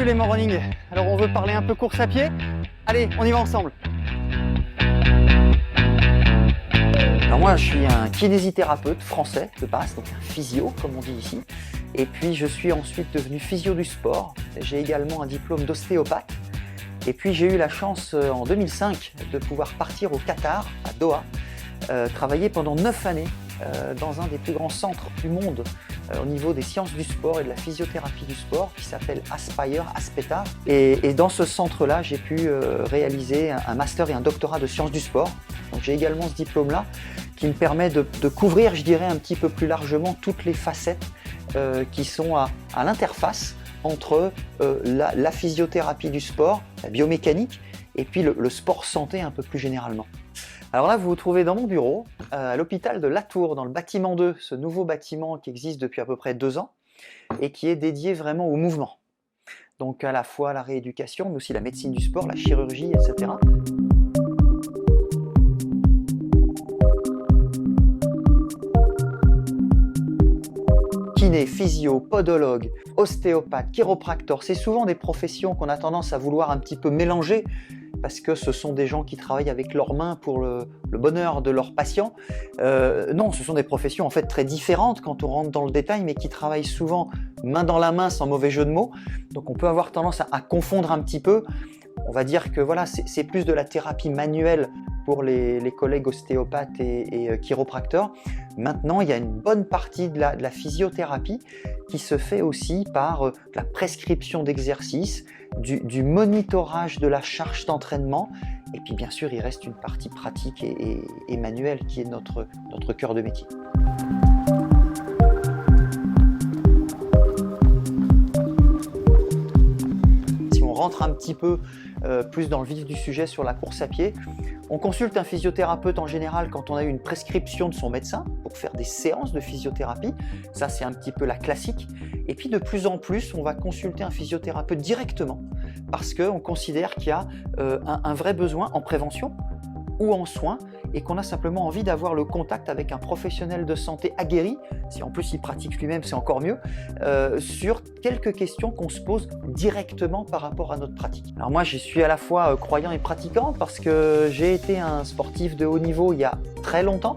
Salut les morning. Alors on veut parler un peu course à pied? Allez, on y va ensemble. Alors moi je suis un kinésithérapeute français de base, donc un physio comme on dit ici. Et puis je suis ensuite devenu physio du sport. J'ai également un diplôme d'ostéopathe. Et puis j'ai eu la chance en 2005 de pouvoir partir au Qatar, à Doha, travailler pendant 9 années dans un des plus grands centres du monde au niveau des sciences du sport et de la physiothérapie du sport qui s'appelle Aspire, Aspeta. Et dans ce centre-là, j'ai pu réaliser un master et un doctorat de sciences du sport. Donc j'ai également ce diplôme-là qui me permet de couvrir, je dirais, un petit peu plus largement toutes les facettes qui sont à l'interface entre la physiothérapie du sport, la biomécanique, et puis le sport santé un peu plus généralement. Alors là, vous vous trouvez dans mon bureau, à l'hôpital de Latour, dans le bâtiment 2, ce nouveau bâtiment qui existe depuis à peu près 2 ans et qui est dédié vraiment au mouvement. Donc à la fois la rééducation, mais aussi la médecine du sport, la chirurgie, etc. Kiné, physio, podologue, ostéopathe, chiropracteur, c'est souvent des professions qu'on a tendance à vouloir un petit peu mélanger parce que ce sont des gens qui travaillent avec leurs mains pour le bonheur de leurs patients. Non, ce sont des professions en fait très différentes quand on rentre dans le détail, mais qui travaillent souvent main dans la main, sans mauvais jeu de mots. Donc on peut avoir tendance à confondre un petit peu. On va dire que voilà, c'est plus de la thérapie manuelle pour les collègues ostéopathes et chiropracteurs. Maintenant, il y a une bonne partie de la physiothérapie qui se fait aussi par la prescription d'exercices, du monitorage de la charge d'entraînement, et puis bien sûr, il reste une partie pratique et manuelle qui est notre cœur de métier. Si on rentre un petit peu plus dans le vif du sujet sur la course à pied, on consulte un physiothérapeute en général quand on a eu une prescription de son médecin pour faire des séances de physiothérapie. Ça, c'est un petit peu la classique. Et puis de plus en plus, on va consulter un physiothérapeute directement parce qu'on considère qu'il y a un vrai besoin en prévention ou en soins et qu'on a simplement envie d'avoir le contact avec un professionnel de santé aguerri, si en plus il pratique lui-même c'est encore mieux, sur quelques questions qu'on se pose directement par rapport à notre pratique. Alors moi j'y suis à la fois croyant et pratiquant parce que j'ai été un sportif de haut niveau il y a très longtemps.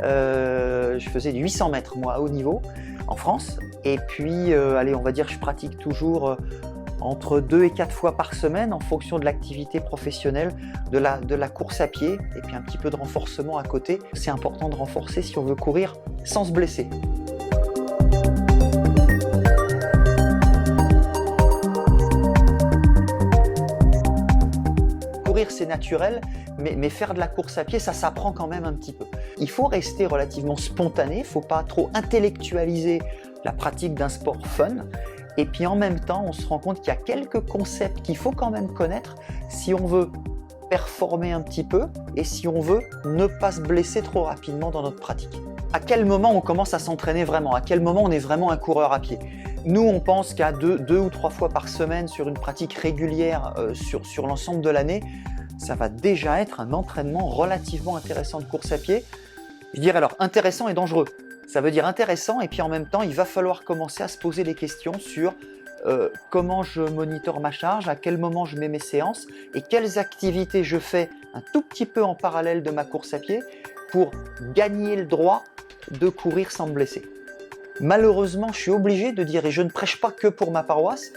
Je faisais du 800 mètres moi à haut niveau en France et puis allez on va dire je pratique toujours entre 2 et 4 fois par semaine en fonction de l'activité professionnelle, de la course à pied et puis un petit peu de renforcement à côté. C'est important de renforcer si on veut courir sans se blesser. Courir c'est naturel, mais faire de la course à pied ça s'apprend quand même un petit peu. Il faut rester relativement spontané, il ne faut pas trop intellectualiser la pratique d'un sport fun. Et puis en même temps, on se rend compte qu'il y a quelques concepts qu'il faut quand même connaître si on veut performer un petit peu et si on veut ne pas se blesser trop rapidement dans notre pratique. À quel moment on commence à s'entraîner vraiment? À quel moment on est vraiment un coureur à pied? Nous, on pense qu'à 2 ou 3 fois par semaine sur une pratique régulière sur l'ensemble de l'année, ça va déjà être un entraînement relativement intéressant de course à pied. Je dirais alors intéressant et dangereux. Ça veut dire intéressant et puis en même temps, il va falloir commencer à se poser des questions sur comment je monitore ma charge, à quel moment je mets mes séances et quelles activités je fais un tout petit peu en parallèle de ma course à pied pour gagner le droit de courir sans me blesser. Malheureusement, je suis obligé de dire, et je ne prêche pas que pour ma paroisse,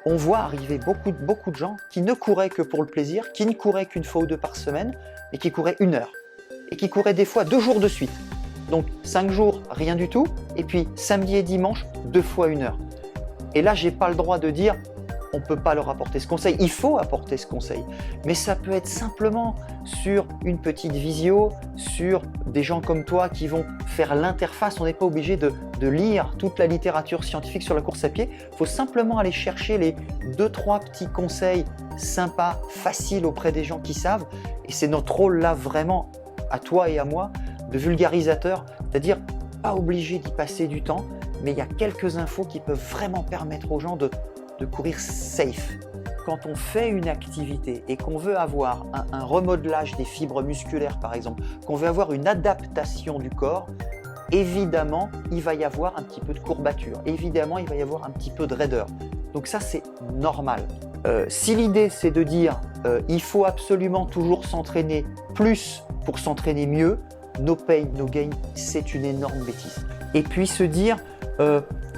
on voit arriver beaucoup de gens qui ne couraient que pour le plaisir, qui ne couraient qu'une fois ou 2 par semaine et qui couraient 1 heure et qui couraient des fois 2 jours de suite. Donc 5 jours, rien du tout, et puis samedi et dimanche, 2 fois 1 heure. Et là, j'ai pas le droit de dire, on peut pas leur apporter ce conseil. Il faut apporter ce conseil, mais ça peut être simplement sur une petite visio, sur des gens comme toi qui vont faire l'interface. On n'est pas obligé de lire toute la littérature scientifique sur la course à pied. Il faut simplement aller chercher les 2-3 petits conseils sympas, faciles auprès des gens qui savent. Et c'est notre rôle là vraiment, à toi et à moi, de vulgarisateur, c'est-à-dire pas obligé d'y passer du temps, mais il y a quelques infos qui peuvent vraiment permettre aux gens de courir safe. Quand on fait une activité et qu'on veut avoir un remodelage des fibres musculaires par exemple, qu'on veut avoir une adaptation du corps, évidemment il va y avoir un petit peu de courbature, évidemment il va y avoir un petit peu de raideur. Donc ça, c'est normal. Si l'idée, c'est de dire il faut absolument toujours s'entraîner plus pour s'entraîner mieux, no pain, no gain, c'est une énorme bêtise. Et puis se dire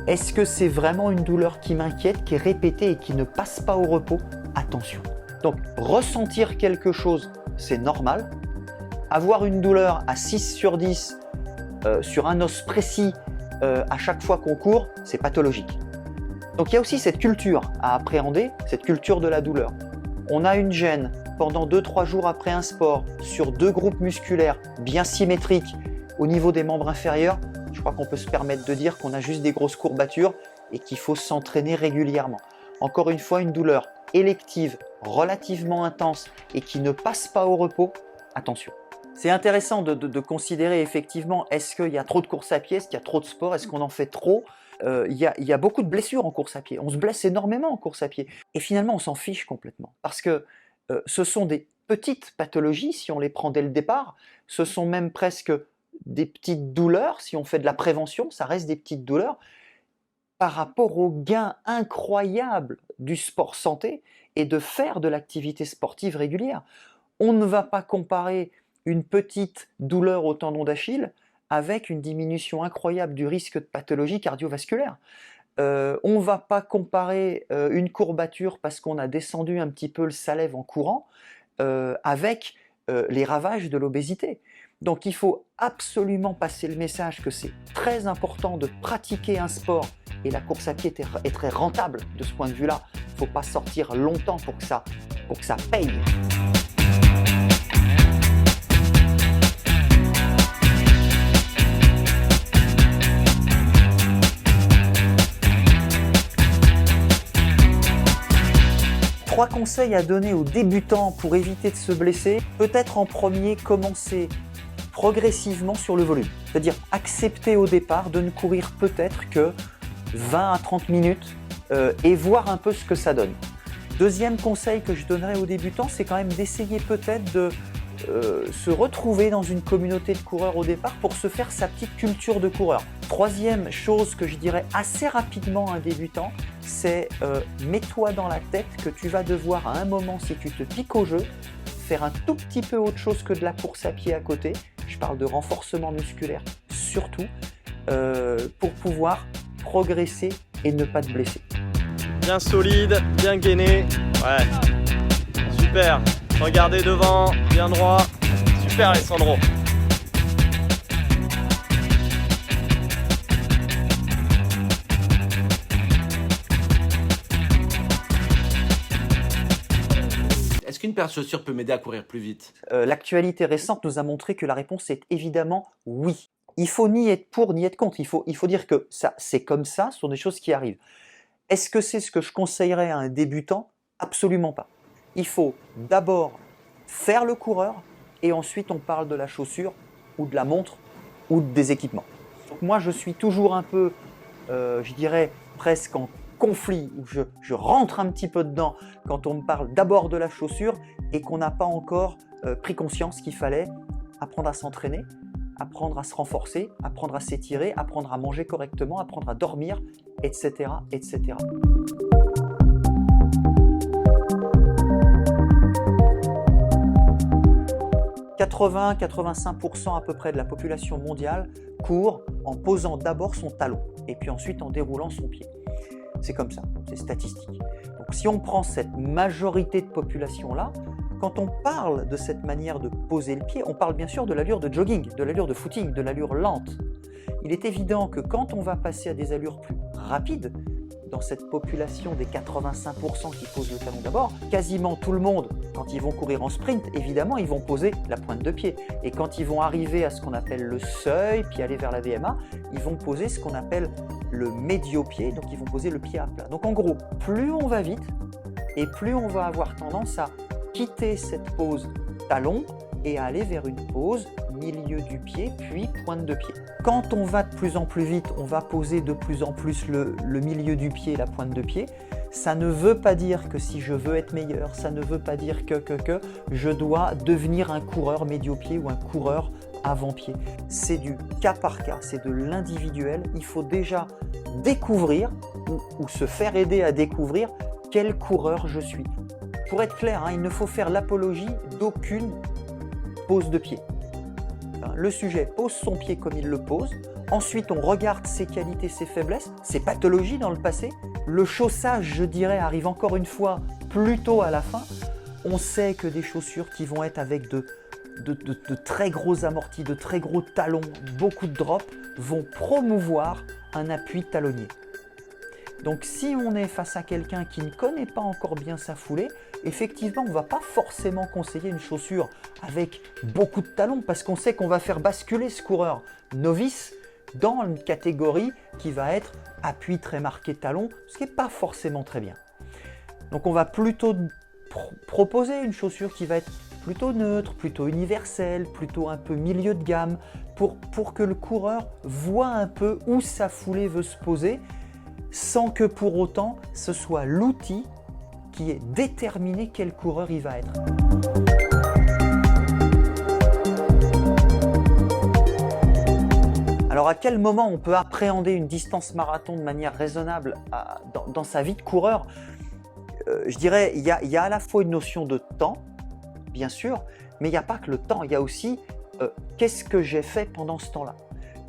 est-ce que c'est vraiment une douleur qui m'inquiète, qui est répétée et qui ne passe pas au repos? Attention. Donc ressentir quelque chose, c'est normal. Avoir une douleur à 6 sur 10 sur un os précis à chaque fois qu'on court, c'est pathologique. Donc il y a aussi cette culture à appréhender, cette culture de la douleur. On a une gêne pendant 2-3 jours après un sport sur 2 groupes musculaires bien symétriques au niveau des membres inférieurs. Je crois qu'on peut se permettre de dire qu'on a juste des grosses courbatures et qu'il faut s'entraîner régulièrement. Encore une fois, une douleur élective, relativement intense et qui ne passe pas au repos, attention. C'est intéressant de considérer effectivement, est-ce qu'il y a trop de course à pied, est-ce qu'il y a trop de sport, est-ce qu'on en fait trop? Il y a beaucoup de blessures en course à pied, on se blesse énormément en course à pied. Et finalement, on s'en fiche complètement. Parce que ce sont des petites pathologies, si on les prend dès le départ, ce sont même presque des petites douleurs, si on fait de la prévention, ça reste des petites douleurs, par rapport au gain incroyable du sport santé et de faire de l'activité sportive régulière. On ne va pas comparer une petite douleur au tendon d'Achille avec une diminution incroyable du risque de pathologie cardiovasculaire. On ne va pas comparer une courbature parce qu'on a descendu un petit peu le salève en courant avec les ravages de l'obésité. Donc il faut absolument passer le message que c'est très important de pratiquer un sport et la course à pied est très rentable de ce point de vue-là. Il ne faut pas sortir longtemps pour que ça paye. Trois conseils à donner aux débutants pour éviter de se blesser. Peut-être en premier, commencer progressivement sur le volume. C'est-à-dire accepter au départ de ne courir peut-être que 20 à 30 minutes et voir un peu ce que ça donne. Deuxième conseil que je donnerais aux débutants, c'est quand même d'essayer peut-être de se retrouver dans une communauté de coureurs au départ pour se faire sa petite culture de coureur. Troisième chose que je dirais assez rapidement à un débutant, c'est mets-toi dans la tête que tu vas devoir à un moment, si tu te piques au jeu, faire un tout petit peu autre chose que de la course à pied à côté. Je parle de renforcement musculaire surtout, pour pouvoir progresser et ne pas te blesser. Bien solide, bien gainé, ouais, super. Regardez devant, bien droit, super Alessandro. Est-ce qu'une paire de chaussures peut m'aider à courir plus vite? L'actualité récente nous a montré que la réponse est évidemment oui. Il faut ni être pour ni être contre, il faut dire que ça, c'est comme ça, ce sont des choses qui arrivent. Est-ce que c'est ce que je conseillerais à un débutant? Absolument pas. Il faut d'abord faire le coureur et ensuite on parle de la chaussure ou de la montre ou des équipements. Donc moi je suis toujours un peu, je dirais presque en conflit, où je rentre un petit peu dedans quand on me parle d'abord de la chaussure et qu'on n'a pas encore pris conscience qu'il fallait apprendre à s'entraîner, apprendre à se renforcer, apprendre à s'étirer, apprendre à manger correctement, apprendre à dormir, etc. etc. 80-85% à peu près de la population mondiale court en posant d'abord son talon et puis ensuite en déroulant son pied. C'est comme ça, c'est statistique. Donc si on prend cette majorité de population-là, quand on parle de cette manière de poser le pied, on parle bien sûr de l'allure de jogging, de l'allure de footing, de l'allure lente. Il est évident que quand on va passer à des allures plus rapides, dans cette population des 85% qui posent le talon d'abord, quasiment tout le monde, quand ils vont courir en sprint, évidemment, ils vont poser la pointe de pied. Et quand ils vont arriver à ce qu'on appelle le seuil, puis aller vers la VMA, ils vont poser ce qu'on appelle le médio-pied, donc ils vont poser le pied à plat. Donc en gros, plus on va vite, et plus on va avoir tendance à quitter cette pose talon et à aller vers une pose milieu du pied, puis pointe de pied. Quand on va de plus en plus vite, on va poser de plus en plus le milieu du pied et la pointe de pied. Ça ne veut pas dire que si je veux être meilleur, ça ne veut pas dire que je dois devenir un coureur médio-pied ou un coureur avant-pied. C'est du cas par cas, c'est de l'individuel. Il faut déjà découvrir ou se faire aider à découvrir quel coureur je suis. Pour être clair, il ne faut faire l'apologie d'aucune pose de pied. Le sujet pose son pied comme il le pose. Ensuite, on regarde ses qualités, ses faiblesses, ses pathologies dans le passé. Le chaussage, je dirais, arrive encore une fois plutôt à la fin. On sait que des chaussures qui vont être avec de très gros amortis, de très gros talons, beaucoup de drops, vont promouvoir un appui talonnier. Donc si on est face à quelqu'un qui ne connaît pas encore bien sa foulée, effectivement on ne va pas forcément conseiller une chaussure avec beaucoup de talons parce qu'on sait qu'on va faire basculer ce coureur novice dans une catégorie qui va être appui très marqué talon, ce qui n'est pas forcément très bien. Donc on va plutôt proposer une chaussure qui va être plutôt neutre, plutôt universelle, plutôt un peu milieu de gamme pour que le coureur voit un peu où sa foulée veut se poser sans que pour autant ce soit l'outil qui ait déterminé quel coureur il va être. Alors à quel moment on peut appréhender une distance marathon de manière raisonnable dans sa vie de coureur? Je dirais il y a à la fois une notion de temps, bien sûr, mais il n'y a pas que le temps, il y a aussi qu'est-ce que j'ai fait pendant ce temps-là.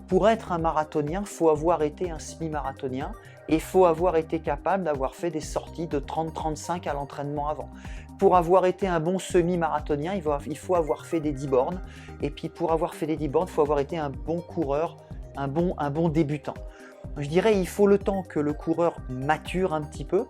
Pour être un marathonien, il faut avoir été un semi-marathonien et il faut avoir été capable d'avoir fait des sorties de 30-35 à l'entraînement avant. Pour avoir été un bon semi-marathonien, il faut avoir fait des 10 bornes. Et puis pour avoir fait des 10 bornes, il faut avoir été un bon coureur, un bon débutant. Je dirais il faut le temps que le coureur mature un petit peu.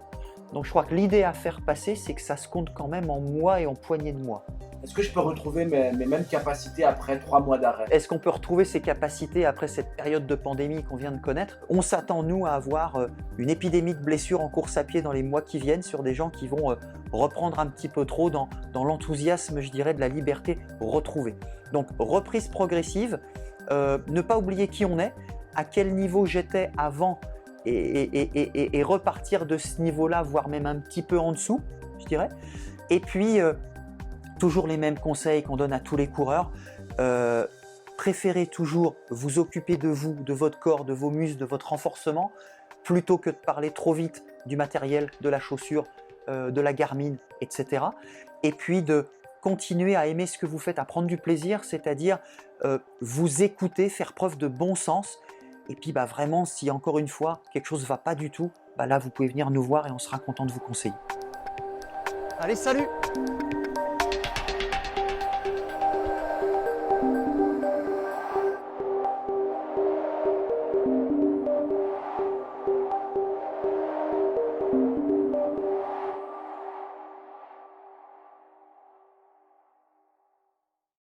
Donc je crois que l'idée à faire passer, c'est que ça se compte quand même en mois et en poignées de mois. Est-ce que je peux retrouver mes mêmes capacités après 3 mois d'arrêt? Est-ce qu'on peut retrouver ces capacités après cette période de pandémie qu'on vient de connaître? On s'attend, nous, à avoir une épidémie de blessures en course à pied dans les mois qui viennent sur des gens qui vont reprendre un petit peu trop dans l'enthousiasme, je dirais, de la liberté retrouvée. Donc, reprise progressive, ne pas oublier qui on est, à quel niveau j'étais avant et repartir de ce niveau-là, voire même un petit peu en dessous, je dirais. Et puis, toujours les mêmes conseils qu'on donne à tous les coureurs. Préférez toujours vous occuper de vous, de votre corps, de vos muscles, de votre renforcement, plutôt que de parler trop vite du matériel, de la chaussure, de la Garmin, etc. Et puis de continuer à aimer ce que vous faites, à prendre du plaisir, c'est-à-dire vous écouter, faire preuve de bon sens. Et puis vraiment, si encore une fois, quelque chose ne va pas du tout, là vous pouvez venir nous voir et on sera content de vous conseiller. Allez, salut!